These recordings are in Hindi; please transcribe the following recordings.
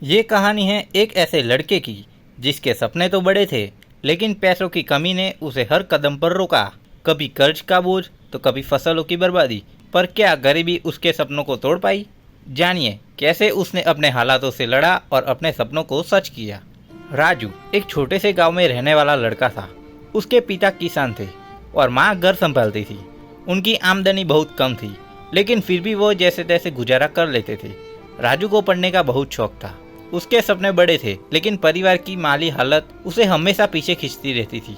ये कहानी है एक ऐसे लड़के की जिसके सपने तो बड़े थे, लेकिन पैसों की कमी ने उसे हर कदम पर रोका। कभी कर्ज का बोझ तो कभी फसलों की बर्बादी। पर क्या गरीबी उसके सपनों को तोड़ पाई? जानिए कैसे उसने अपने हालातों से लड़ा और अपने सपनों को सच किया। राजू एक छोटे से गांव में रहने वाला लड़का था। उसके पिता किसान थे और माँ घर संभालती थी। उनकी आमदनी बहुत कम थी, लेकिन फिर भी वो जैसे तैसे गुजारा कर लेते थे। राजू को पढ़ने का बहुत शौक था। उसके सपने बड़े थे, लेकिन परिवार की माली हालत उसे हमेशा पीछे खींचती रहती थी।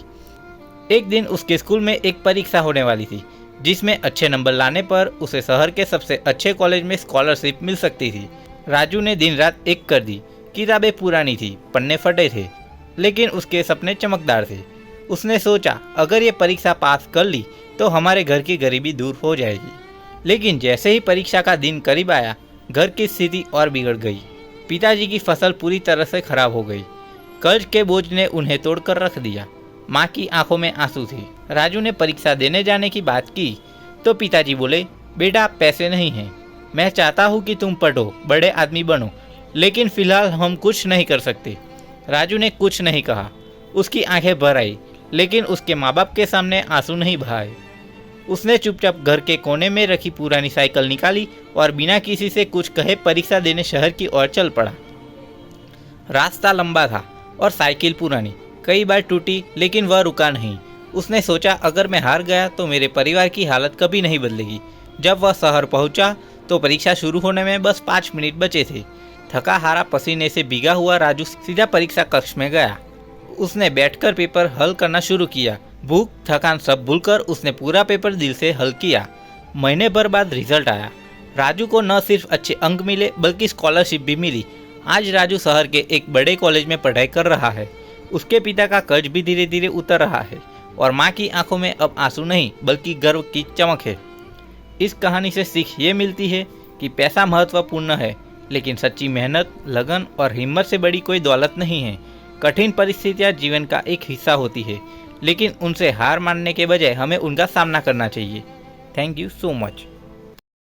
एक दिन उसके स्कूल में एक परीक्षा होने वाली थी, जिसमें अच्छे नंबर लाने पर उसे शहर के सबसे अच्छे कॉलेज में स्कॉलरशिप मिल सकती थी। राजू ने दिन रात एक कर दी। किताबें पुरानी थी, पन्ने फटे थे, लेकिन उसके सपने चमकदार थे। उसने सोचा, अगर ये परीक्षा पास कर ली तो हमारे घर की गरीबी दूर हो जाएगी। लेकिन जैसे ही परीक्षा का दिन करीब आया, घर की स्थिति और बिगड़ गई। पिताजी की फसल पूरी तरह से खराब हो गई। कर्ज के बोझ ने उन्हें तोड़कर रख दिया। माँ की आंखों में आंसू थे। राजू ने परीक्षा देने जाने की बात की तो पिताजी बोले, बेटा पैसे नहीं हैं। मैं चाहता हूँ कि तुम पढ़ो, बड़े आदमी बनो, लेकिन फिलहाल हम कुछ नहीं कर सकते। राजू ने कुछ नहीं कहा। उसकी आंखें भर आई, लेकिन उसके माँ बाप के सामने आंसू नहीं बहाए। उसने चुपचाप घर के कोने में रखी पुरानी साइकिल निकाली और बिना किसी से कुछ कहे परीक्षा देने शहर की ओर चल पड़ा। रास्ता लंबा था और साइकिल पुरानी, कई बार टूटी, लेकिन वह रुका नहीं। उसने सोचा, अगर मैं हार गया तो मेरे परिवार की हालत कभी नहीं बदलेगी। जब वह शहर पहुंचा तो परीक्षा शुरू होने में बस 5 मिनट बचे थे। थका हारा पसीने से भीगा हुआ राजू सीधा परीक्षा कक्ष में गया। उसने बैठकर पेपर हल करना शुरू किया। भूख थकान सब भूलकर उसने पूरा पेपर दिल से हल किया। महीने भर बाद रिजल्ट आया। राजू को न सिर्फ अच्छे अंक मिले, बल्कि स्कॉलरशिप भी मिली। आज राजू शहर के एक बड़े कॉलेज में पढ़ाई कर रहा है। उसके पिता का कर्ज भी धीरे धीरे उतर रहा है और माँ की आंखों में अब आंसू नहीं, बल्कि गर्व की चमक है। इस कहानी से सीख ये मिलती है कि पैसा महत्वपूर्ण है, लेकिन सच्ची मेहनत, लगन और हिम्मत से बड़ी कोई दौलत नहीं है। कठिन परिस्थितियाँ जीवन का एक हिस्सा होती है, लेकिन उनसे हार मानने के बजाय हमें उनका सामना करना चाहिए। Thank you so much.